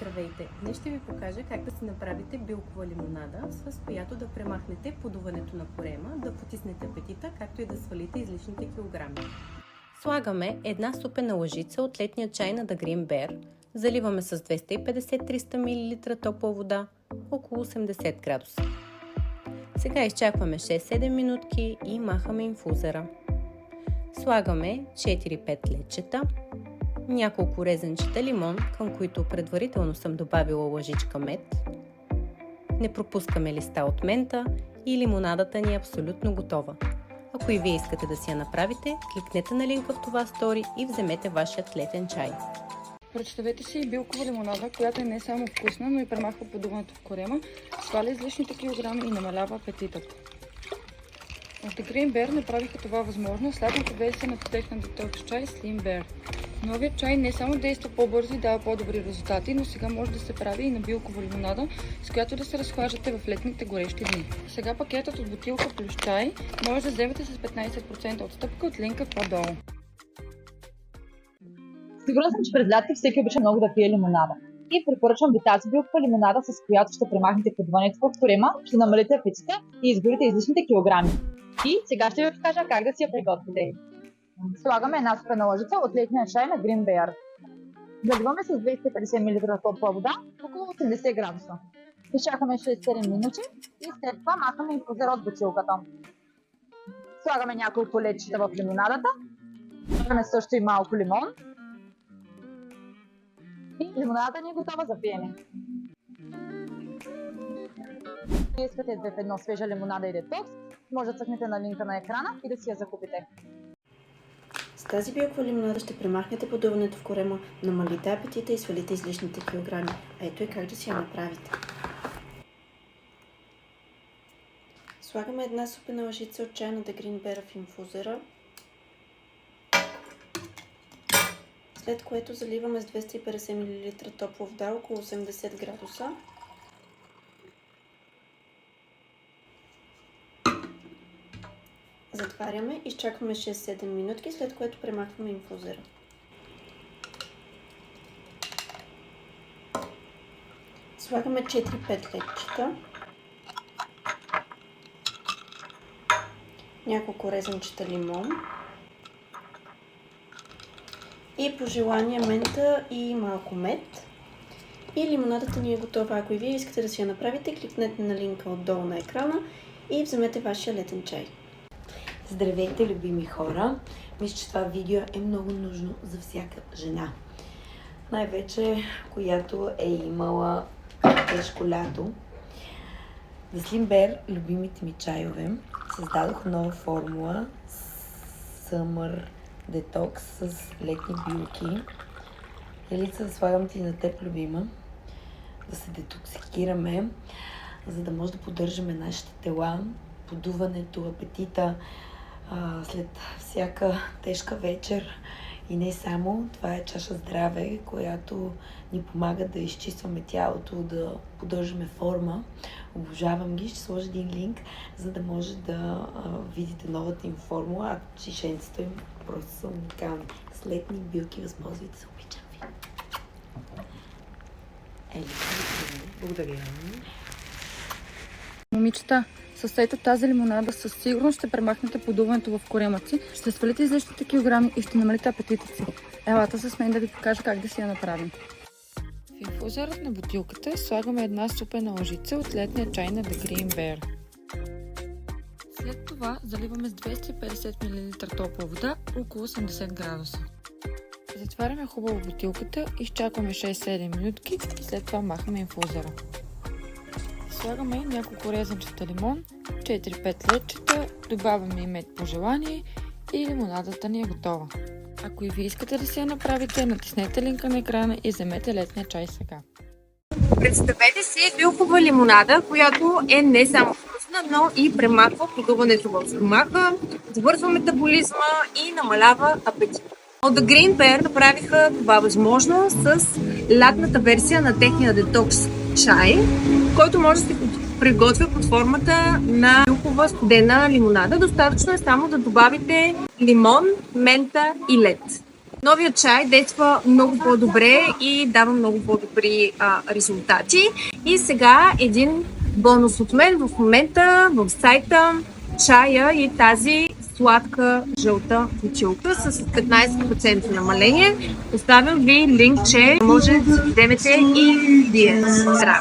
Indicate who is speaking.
Speaker 1: Здравейте! Днес ще ви покажа как да си направите билкова лимонада, с която да премахнете подуването на корема, да потиснете апетита, както и да свалите излишните килограми. Слагаме една супена лъжица от летния чай на The Green Bear, заливаме с 250-300 мл топла вода, около 80 градуса. Сега изчакваме 6-7 минутки и махаме инфузера. Слагаме 4-5 лечета, няколко резенчета лимон, към които предварително съм добавила лъжичка мед. Не пропускаме листа от мента и лимонадата ни е абсолютно готова. Ако и вие искате да си я направите, кликнете на линка в това стори и вземете вашият летен чай.
Speaker 2: Представете си билкова лимонада, която е не само вкусна, но и премахва подуването в корема, сваля излишните килограми и намалява апетитът. От The Green Bear направиха това възможно след лятната версия на техния детокс чай Slim Bear. Новият чай не само действа по-бързо и дава по-добри резултати, но сега може да се прави и на билкова лимонада, с която да се разхлаждате в летните горещи дни. Сега пакетът от бутилка плюс чай може да вземете с 15% отстъпка от линка по-долу.
Speaker 3: Сигурна съм, че през лятото всеки обича много да пие лимонада. И препоръчвам ви тази билкова лимонада, с която ще премахнете подуването в корема, ще намалите апетита и изгорите излишните килограми. И сега ще ви покажа как да си я приготвите. Слагаме една супена лъжица от летния чай на Green Bear. Заливаме с 250 мл топла вода, около 80 градуса. Изчакаме 6-7 минути и след това махаме инфузера от бутилката. Слагаме няколко лечета в лимонадата. Слагаме също и малко лимон. И лимонадата ни е готова за пиене. Ако искате в едно свежа лимонада и детокс, може да цъкнете на линка на екрана и да си я закупите.
Speaker 1: С тази билкова лимонада ще премахнете подуването в корема, намалите апетита и свалите излишните килограми. Ето и как да си я направите. Слагаме една супена лъжица от чай на The Green Bear в инфузера, след което заливаме с 250 мл топла вода, около 80 градуса. Затваряме, изчакваме 6-7 минутки, след което премахваме инфузера. Слагаме 4-5 лечета, няколко резенчета лимон и по желание мента и малко мед. И лимонадата ни е готова. Ако и вие искате да си я направите, кликнете на линка отдолу на екрана и вземете вашия летен чай. Здравейте, любими хора! Мисля, че това видео е много нужно за всяка жена. Най-вече, която е имала тежко лято. За Slim Bear, любимите ми чайове, създадох нова формула Summer Detox с летни билки. Елица, да слагам ти на теб, любима, да се детоксикираме, за да може да поддържаме нашите тела, подуването, апетита след всяка тежка вечер. И не само, това е чаша здраве, която ни помага да изчистваме тялото, да поддържаме форма. Обожавам ги, ще сложа един линк, за да може да видите новата им формула, а шишенцето им просто са уникални. С летни билки, възползвайте се, обичам ви. Благодаря.
Speaker 2: Момичета, с ето тази лимонада със сигурност ще премахнете подуването в корема си, ще свалите излишните килограми и ще намалите апетита си. Елата с мен да ви покажа как да си я направим. В инфузерът на бутилката слагаме една супена лъжица от летния чай на The Green Bear. След това заливаме с 250 мл топла вода, около 80 градуса. Затваряме хубаво бутилката, изчакваме 6-7 минутки и след това махаме инфузера. Слагаме няколко резенчета лимон, 4-5 лечета, добавяме и мед по желание и лимонадата ни е готова. Ако и вие искате да си я направите, натиснете линка на екрана и вземете летния чай сега.
Speaker 4: Представете си билкова лимонада, която е не само вкусна, но и премахва подуването в стомаха, завързва метаболизма и намалява апетита. От The Green Bear направиха това възможно с лятната версия на техния детокс чай, който може да се приготвя под формата на билкова студена лимонада. Достатъчно е само да добавите лимон, мента и лед. Новият чай действа много по-добре и дава много по-добри резултати. И сега един бонус от мен. В момента в сайта чая и тази сладка жълта бутилка с 15% намаление. Оставям ви линк, че може да си вземете и вие. Здраве!